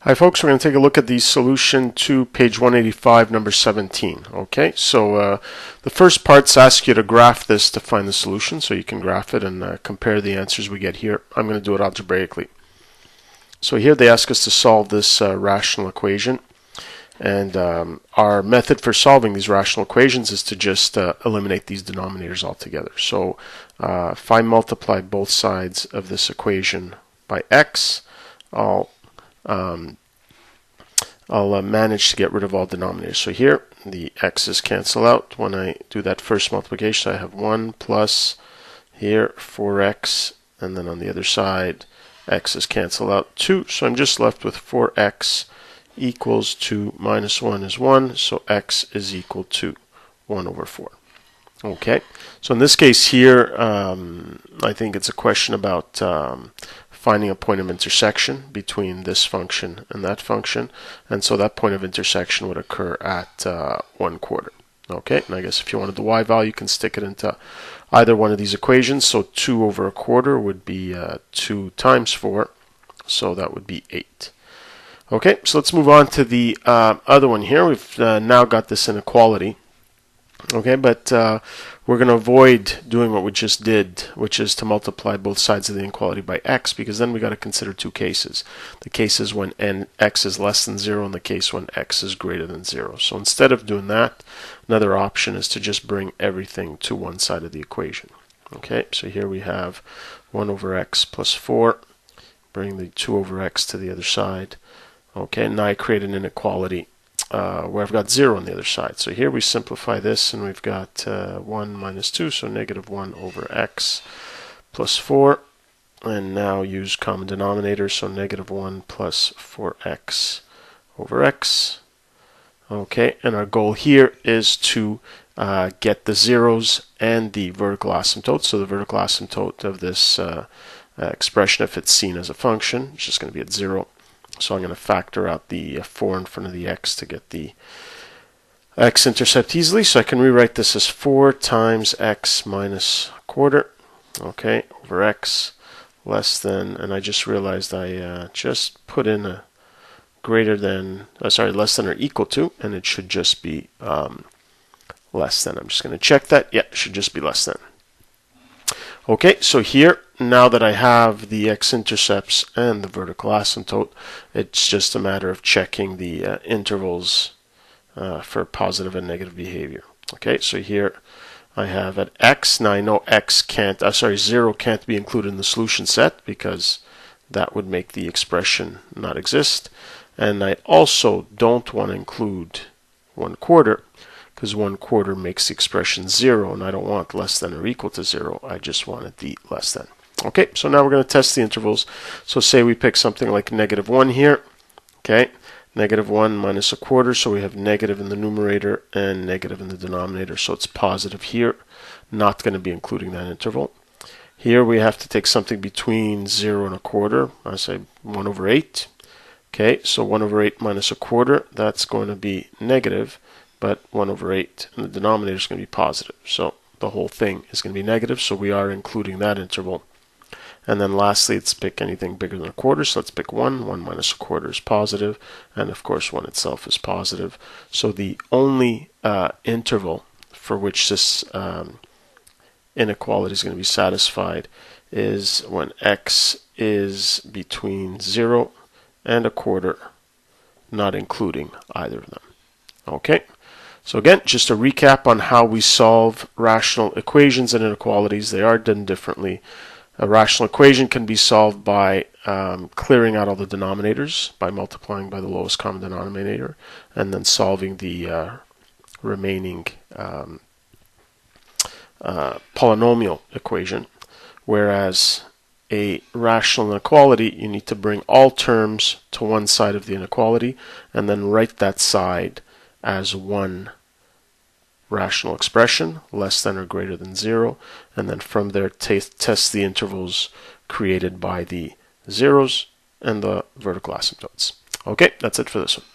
Hi folks, we're going to take a look at the solution to page 185, number 17. Okay, so the first parts ask you to graph this to find the solution, so you can graph it and compare the answers we get here. I'm going to do it algebraically. So here they ask us to solve this rational equation, and our method for solving these rational equations is to just eliminate these denominators altogether. So if I multiply both sides of this equation by x, I'll manage to get rid of all denominators. So here the x's cancel out. When I do that first multiplication, I have 1 plus here 4x, and then on the other side x's cancel out 2. So I'm just left with 4x equals 2 minus 1 is 1, so x is equal to 1 over 4. Okay, so in this case here, I think it's a question about finding a point of intersection between this function and that function, and so that point of intersection would occur at 1/4. Okay, and I guess if you wanted the y value, you can stick it into either one of these equations. So 2 over 1/4 would be 2 times 4, so that would be 8. Okay, so let's move on to the other one here. We've now got this inequality. Okay, but we're going to avoid doing what we just did, which is to multiply both sides of the inequality by x, because then we got to consider two cases. The cases when x is less than 0 and the case when x is greater than 0. So instead of doing that, another option is to just bring everything to one side of the equation. Okay, so here we have 1 over x plus 4. Bring the 2 over x to the other side. Okay, now I create an inequality where I've got 0 on the other side. So here we simplify this, and we've got 1 minus 2, so negative 1 over x plus 4. And now use common denominator, so negative 1 plus 4x over x. Okay, and our goal here is to get the zeros and the vertical asymptote. So the vertical asymptote of this expression, if it's seen as a function, is just going to be at 0. So I'm going to factor out the 4 in front of the x to get the x-intercept easily. So I can rewrite this as 4 times x minus 1/4, okay, over x less than, and I just realized I just put in a greater than, less than or equal to, and it should just be less than. I'm just going to check that. Yeah, it should just be less than. Okay, so here, now that I have the x-intercepts and the vertical asymptote, it's just a matter of checking the intervals for positive and negative behavior. Okay, so here I have at x. Now I know x can't, 0 can't be included in the solution set because that would make the expression not exist. And I also don't want to include 1/4, because 1/4 makes the expression 0, and I don't want less than or equal to 0. I just wanted the less than. Okay, so now we're going to test the intervals. So say we pick something like negative 1 here. Okay, negative 1 minus 1/4, so we have negative in the numerator and negative in the denominator, so it's positive here. Not going to be including that interval. Here we have to take something between 0 and 1/4. I say 1 over 8. Okay, so 1 over 8 minus 1/4, that's going to be negative. But 1 over 8, and the denominator is going to be positive. So the whole thing is going to be negative, so we are including that interval. And then lastly, let's pick anything bigger than 1/4, so let's pick 1. 1 minus 1/4 is positive, and of course 1 itself is positive. So the only interval for which this inequality is going to be satisfied is when x is between 0 and 1/4, not including either of them. Okay. So again, just a recap on how we solve rational equations and inequalities. They are done differently. A rational equation can be solved by clearing out all the denominators, by multiplying by the lowest common denominator, and then solving the remaining polynomial equation. Whereas a rational inequality, you need to bring all terms to one side of the inequality, and then write that side as one rational expression, less than or greater than 0, and then from there test the intervals created by the zeros and the vertical asymptotes. Okay, that's it for this one.